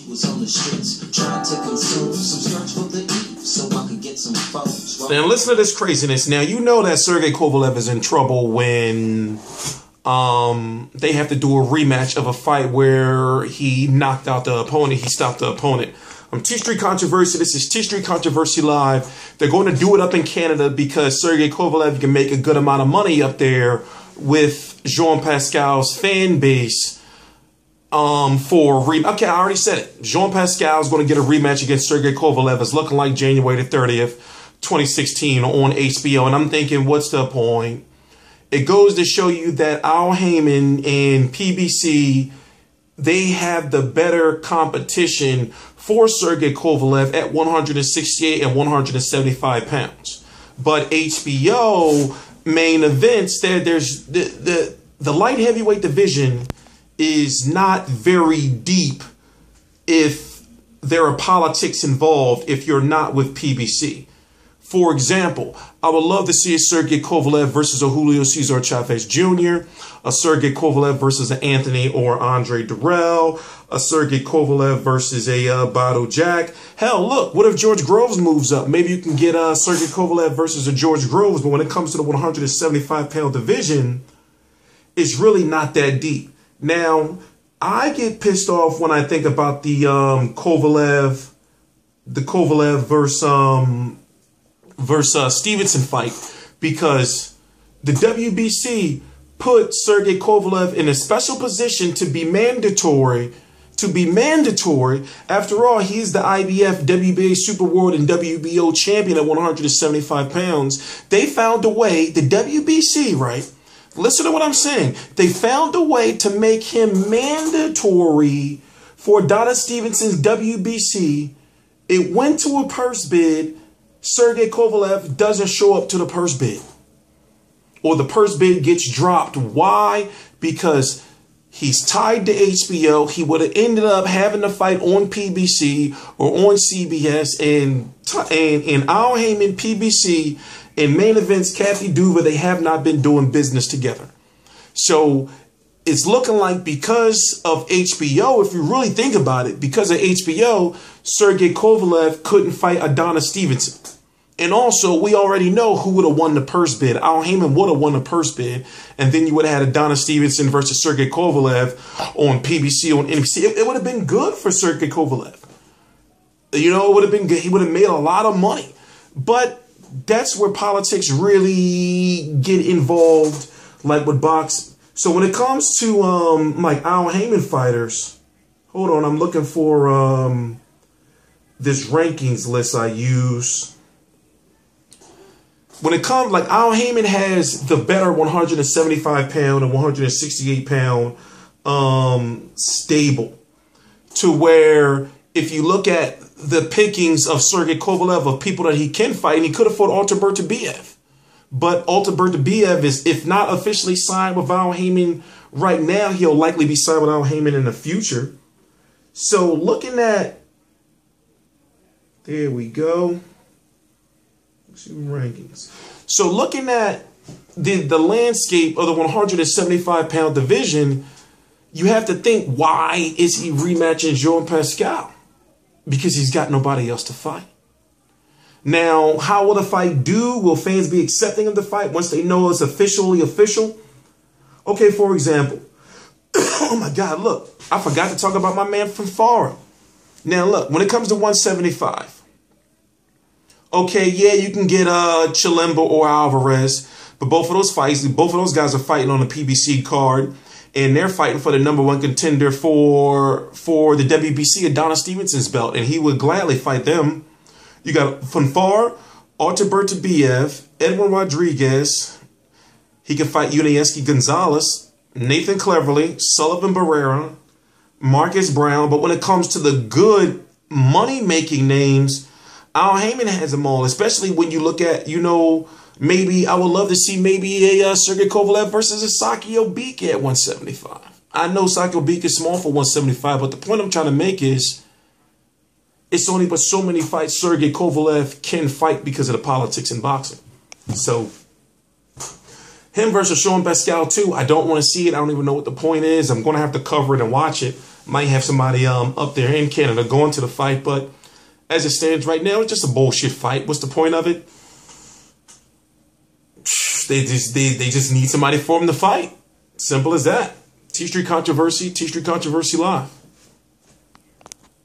Was on the streets trying to consume some skirts for the eve so I could get some phones. Now listen to this craziness. Now you know that Sergey Kovalev is in trouble when they have to do a rematch of a fight where he knocked out the opponent, he stopped the opponent. T Street Controversy. This is T Street Controversy Live. They're going to do it up in Canada because Sergey Kovalev can make a good amount of money up there with Jean Pascal's fan base. Okay, I already said it. Jean Pascal is going to get a rematch against Sergey Kovalev. It's looking like January the 30th, 2016 on HBO. And I'm thinking, what's the point? It goes to show you that Al Heyman and PBC, they have the better competition for Sergey Kovalev at 168 and 175 pounds. But HBO main events, there's the light heavyweight division is not very deep if there are politics involved if you're not with PBC. For example, I would love to see a Sergey Kovalev versus a Julio Cesar Chavez Jr., a Sergey Kovalev versus an Anthony or Andre Durrell, a Sergey Kovalev versus a Bout Jack. Hell, look, what if George Groves moves up? Maybe you can get Sergey Kovalev versus a George Groves, but when it comes to the 175-pound division, it's really not that deep. Now, I get pissed off when I think about the Kovalev versus Stevenson fight, because the WBC put Sergey Kovalev in a special position to be mandatory. After all, he's the IBF, WBA Super World, and WBO champion at 175 pounds. They found a way, the WBC, right? Listen to what I'm saying. They found a way to make him mandatory for Donna Stevenson's WBC. It went to a purse bid. Sergey Kovalev doesn't show up to the purse bid. Or the purse bid gets dropped. Why? Because he's tied to HBO. He would have ended up having to fight on PBC or on CBS. And Al Heyman, PBC, in main events, Kathy Duva, they have not been doing business together. So it's looking like because of HBO, if you really think about it, because of HBO, Sergey Kovalev couldn't fight Adonis Stevenson. And also, we already know who would have won the purse bid. Al Heyman would have won the purse bid. And then you would have had Adonis Stevenson versus Sergey Kovalev on PBC, on NBC. It would have been good for Sergey Kovalev. You know, it would have been good. He would have made a lot of money. But that's where politics really get involved, like with boxing. So when it comes to like Al Heyman fighters, hold on, I'm looking for this rankings list I use. When it comes, like Al Heyman has the better 175 pound and 168 pound stable, to where if you look at the pickings of Sergey Kovalev of people that he can fight, and he could have fought Alter Bertabiev. But Alter Bertabiev is, if not officially signed with Al Heyman right now, he'll likely be signed with Al Heyman in the future. So looking at, there we go. Let's see rankings. So looking at the landscape of the 175-pound division, you have to think, why is he rematching Jean Pascal? Because he's got nobody else to fight. Now, how will the fight do? Will fans be accepting of the fight once they know it's officially official? Okay, for example, oh my God, look, I forgot to talk about my man from Farah. Now, look, when it comes to 175, okay, yeah, you can get Chilemba or Alvarez, but both of those fights, both of those guys are fighting on the PBC card. And they're fighting for the #1 contender for the WBC, Adonis Stevenson's belt. And he would gladly fight them. You got Fonfar, Alter Bertabiev, Edwin Rodriguez. He can fight Yunieski Gonzalez, Nathan Cleverly, Sullivan Barrera, Marcus Brown. But when it comes to the good money-making names, Al Heyman has them all. Especially when you look at, you know, maybe I would love to see maybe a Sergey Kovalev versus a Saki Obika at 175. I know Saki Obika is small for 175, but the point I'm trying to make is it's only but so many fights Sergey Kovalev can fight because of the politics in boxing. So him versus Jean Pascal too, I don't want to see it. I don't even know what the point is. I'm going to have to cover it and watch it. might have somebody up there in Canada going to the fight, but as it stands right now, it's just a bullshit fight. What's the point of it? They just need somebody for them to fight. Simple as that. T Street Controversy Live.